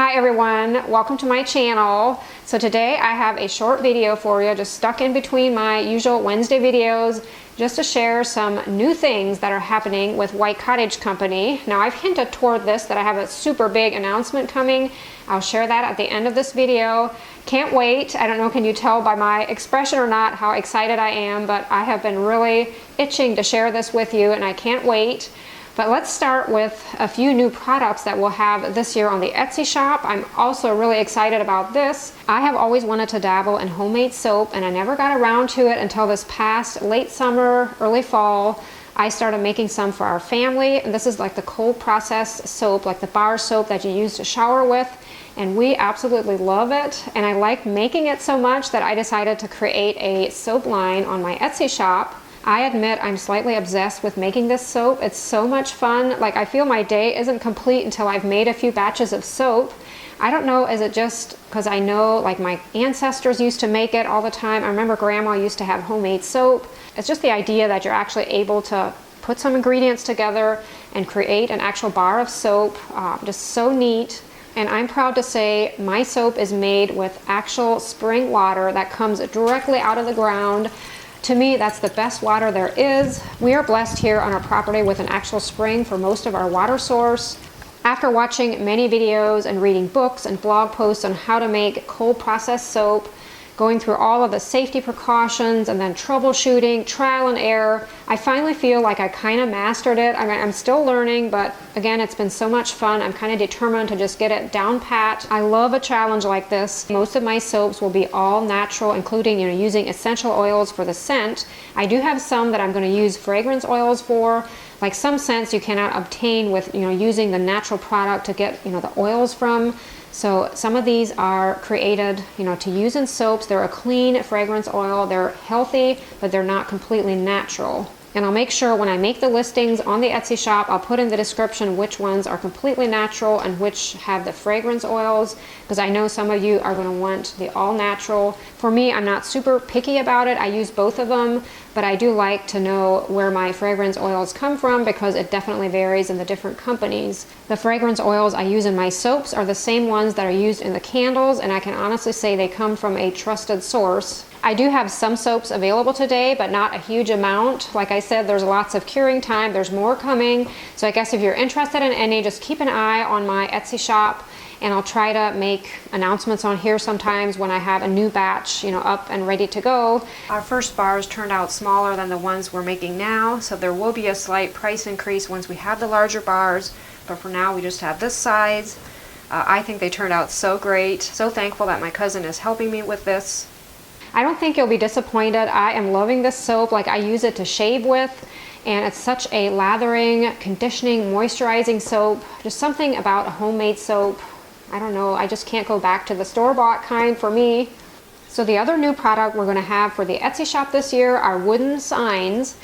Hi everyone, welcome to my channel. So today I have a short video for you, just stuck in between my usual Wednesday videos, just to share some new things that are happening with White Cottage Company. Now I've hinted toward this that I have a super big announcement coming. I'll share that at the end of this video. Can't wait. I don't know, can you tell by my expression or not how excited I am, but I have been really itching to share this with you and I can't wait. But let's start with a few new products that we'll have this year on the Etsy shop. I'm also really excited about this. I have always wanted to dabble in homemade soap and I never got around to it until this past late summer, early fall. I started making some for our family, and this is like the cold processed soap, like the bar soap that you use to shower with. And we absolutely love it, and I like making it so much that I decided to create a soap line on my Etsy shop. I admit I'm slightly obsessed with making this soap. It's so much fun. Like, I feel my day isn't complete until I've made a few batches of soap. I don't know, is it just because I know like my ancestors used to make it all the time? I remember Grandma used to have homemade soap. It's just the idea that you're actually able to put some ingredients together and create an actual bar of soap. Just so neat. And I'm proud to say my soap is made with actual spring water that comes directly out of the ground. To me, that's the best water there is. We are blessed here on our property with an actual spring for most of our water source. After watching many videos and reading books and blog posts on how to make cold processed soap, going through all of the safety precautions and then troubleshooting, trial and error, I finally feel like I kind of mastered it. I mean, I'm still learning, but again, it's been so much fun. I'm kind of determined to just get it down pat. I love a challenge like this. Most of my soaps will be all natural, including, using essential oils for the scent. I do have some that I'm going to use fragrance oils for. Like some scents you cannot obtain with, using the natural product to get, the oils from. So some of these are created, to use in soaps. They're a clean fragrance oil. They're healthy, but they're not completely natural. And I'll make sure when I make the listings on the Etsy shop, I'll put in the description which ones are completely natural and which have the fragrance oils, because I know some of you are going to want the all natural. For me, I'm not super picky about it. I use both of them, but I do like to know where my fragrance oils come from because it definitely varies in the different companies. The fragrance oils I use in my soaps are the same ones that are used in the candles, and I can honestly say they come from a trusted source. I do have some soaps available today, but not a huge amount. Like I said, there's lots of curing time. There's more coming. So I guess if you're interested in any, just keep an eye on my Etsy shop, and I'll try to make announcements on here sometimes when I have a new batch, up and ready to go. Our first bars turned out smaller than the ones we're making now, so there will be a slight price increase once we have the larger bars, but for now we just have this size. I think they turned out so great. So thankful that my cousin is helping me with this. I don't think you'll be disappointed. I am loving this soap. Like, I use it to shave with, and it's such a lathering, conditioning, moisturizing soap. Just something about a homemade soap. I don't know, I just can't go back to the store-bought kind for me. So the other new product we're going to have for the Etsy shop this year are wooden signs.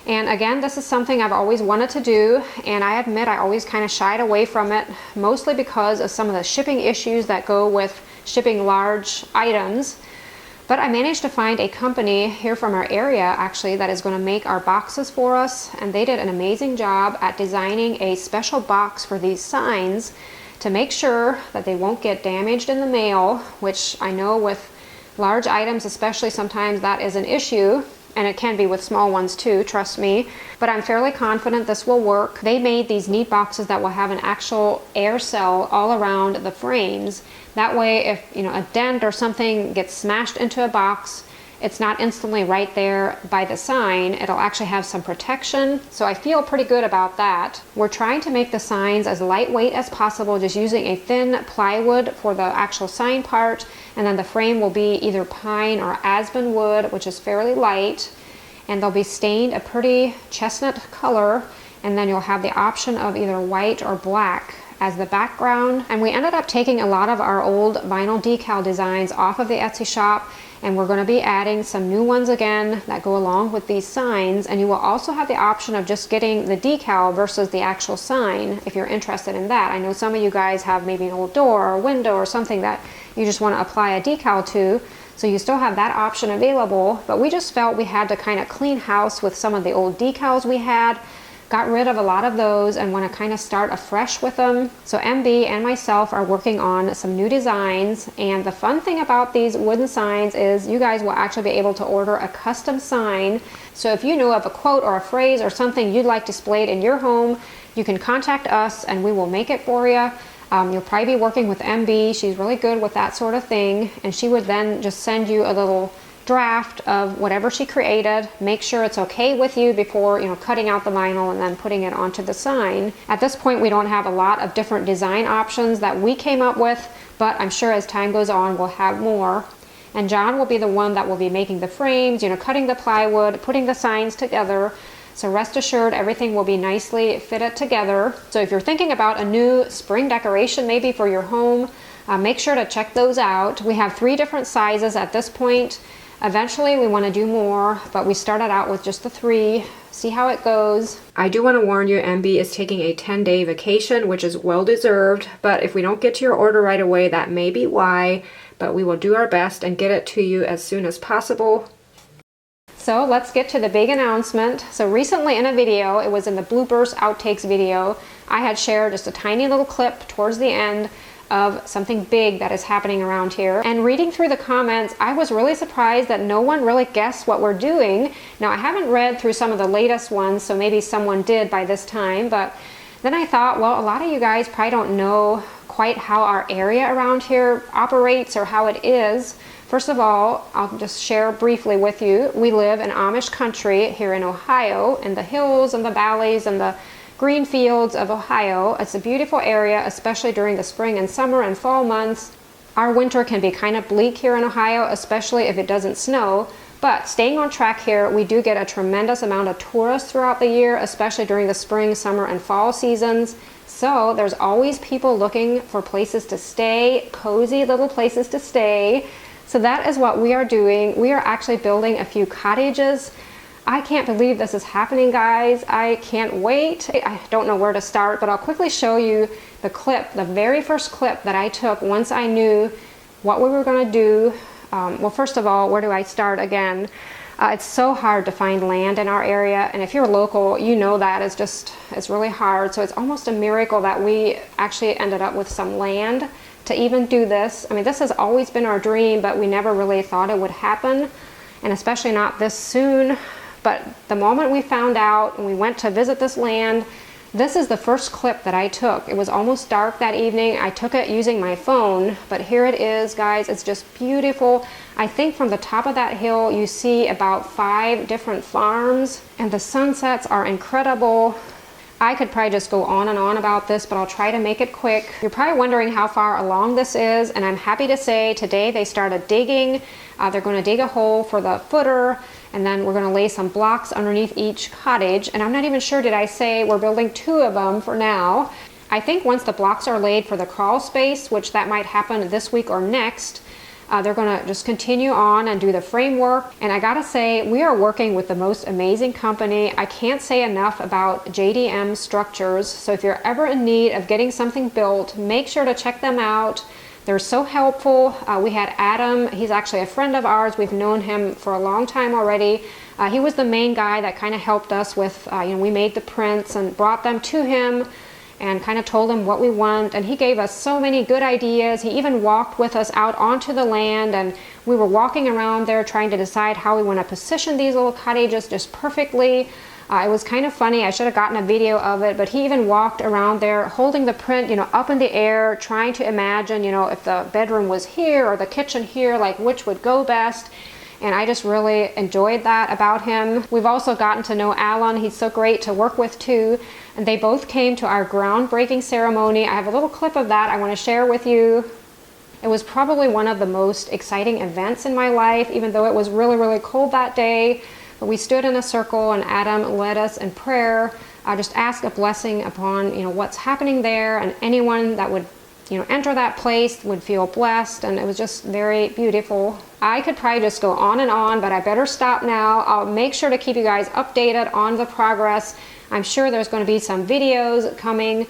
And again, this is something I've always wanted to do, and I admit I always kind of shied away from it, mostly because of some of the shipping issues that go with shipping large items. But I managed to find a company here from our area actually that is going to make our boxes for us, and they did an amazing job at designing a special box for these signs to make sure that they won't get damaged in the mail, which I know with large items especially sometimes that is an issue, and it can be with small ones too, trust me. But I'm fairly confident this will work. They made these neat boxes that will have an actual air cell all around the frames. That way, if a dent or something gets smashed into a box, it's not instantly right there by the sign. It'll actually have some protection. So I feel pretty good about that. We're trying to make the signs as lightweight as possible, just using a thin plywood for the actual sign part. And then the frame will be either pine or aspen wood, which is fairly light. And they'll be stained a pretty chestnut color. And then you'll have the option of either white or black as the background. And we ended up taking a lot of our old vinyl decal designs off of the Etsy shop, and we're going to be adding some new ones again that go along with these signs. And you will also have the option of just getting the decal versus the actual sign if you're interested in that. I know some of you guys have maybe an old door or window or something that you just want to apply a decal to, so you still have that option available. But we just felt we had to kind of clean house with some of the old decals we had. got rid of a lot of those and want to kind of start afresh with them. So MB and myself are working on some new designs, and the fun thing about these wooden signs is you guys will actually be able to order a custom sign. So if you know of a quote or a phrase or something you'd like displayed in your home, you can contact us and we will make it for you. You'll probably be working with MB. She's really good with that sort of thing, and she would then just send you a little draft of whatever she created. Make sure it's okay with you before, cutting out the vinyl and then putting it onto the sign. At this point, we don't have a lot of different design options that we came up with, but I'm sure as time goes on, we'll have more. And John will be the one that will be making the frames, cutting the plywood, putting the signs together. So rest assured, everything will be nicely fitted together. So if you're thinking about a new spring decoration maybe for your home, make sure to check those out. We have 3 different sizes at this point. Eventually we want to do more, but we started out with just the 3. See how it goes. I do want to warn you, MB is taking a 10-day vacation, which is well deserved, but if we don't get to your order right away, that may be why, but we will do our best and get it to you as soon as possible. So let's get to the big announcement. So recently in a video, it was in the bloopers outtakes video, I had shared just a tiny little clip towards the end of something big that is happening around here. And reading through the comments, I was really surprised that no one really guessed what we're doing. Now, I haven't read through some of the latest ones, so maybe someone did by this time, but then I thought, well, a lot of you guys probably don't know quite how our area around here operates or how it is. First of all, I'll just share briefly with you. We live in Amish country here in Ohio, in the hills and the valleys and the green fields of Ohio. It's a beautiful area, especially during the spring and summer and fall months. Our winter can be kind of bleak here in Ohio, especially if it doesn't snow. But staying on track here, we do get a tremendous amount of tourists throughout the year, especially during the spring, summer, and fall seasons. So there's always people looking for places to stay, cozy little places to stay. So that is what we are doing. We are actually building a few cottages. I can't believe this is happening, guys. I can't wait. I don't know where to start, but I'll quickly show you the clip, the very first clip that I took once I knew what we were going to do. Well, first of all, where do I start again? It's so hard to find land in our area, and if you're local, you know that it's really hard. So it's almost a miracle that we actually ended up with some land to even do this. I mean, this has always been our dream, but we never really thought it would happen, and especially not this soon. But the moment we found out and we went to visit this land, this is the first clip that I took. It was almost dark that evening. I took it using my phone, but here it is, guys. It's just beautiful. I think from the top of that hill, you see about 5 different farms, and the sunsets are incredible. I could probably just go on and on about this, but I'll try to make it quick. You're probably wondering how far along this is, and I'm happy to say today they started digging. They're going to dig a hole for the footer, and then we're going to lay some blocks underneath each cottage. And I'm not even sure, did I say we're building 2 of them for now. I think once the blocks are laid for the crawl space, which that might happen this week or next, they're going to just continue on and do the framework. And I gotta say, we are working with the most amazing company. I can't say enough about JDM Structures. So if you're ever in need of getting something built, make sure to check them out. They're so helpful. We had Adam. He's actually a friend of ours. We've known him for a long time already. He was the main guy that kind of helped us with, we made the prints and brought them to him and kind of told him what we want, and he gave us so many good ideas. He even walked with us out onto the land, and we were walking around there trying to decide how we want to position these little cottages just perfectly. It was kind of funny. I should have gotten a video of it, but he even walked around there holding the print, up in the air, trying to imagine, if the bedroom was here or the kitchen here, like which would go best. And I just really enjoyed that about him. We've also gotten to know Alan. He's so great to work with too. And they both came to our groundbreaking ceremony. I have a little clip of that I want to share with you. It was probably one of the most exciting events in my life, even though it was really, really cold that day. But we stood in a circle and Adam led us in prayer. I just asked a blessing upon, what's happening there, and anyone that would enter that place would feel blessed, and it was just very beautiful. I could probably just go on and on, but I better stop now. I'll make sure to keep you guys updated on the progress. I'm sure there's going to be some videos coming.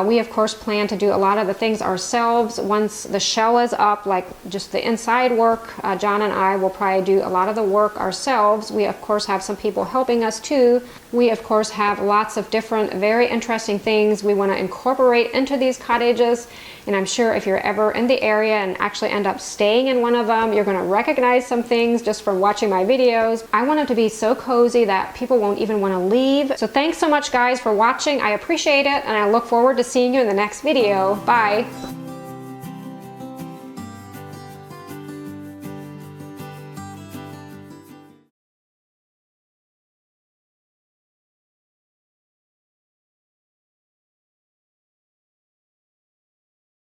We of course plan to do a lot of the things ourselves once the shell is up, like just the inside work. John and I will probably do a lot of the work ourselves. We of course have some people helping us too. We of course have lots of different very interesting things we want to incorporate into these cottages, and I'm sure if you're ever in the area and actually end up staying in one of them, you're going to recognize some things just from watching my videos. I want it to be so cozy that people won't even want to leave. So thanks so much guys for watching. I appreciate it, and I look forward to seeing you in the next video. Bye.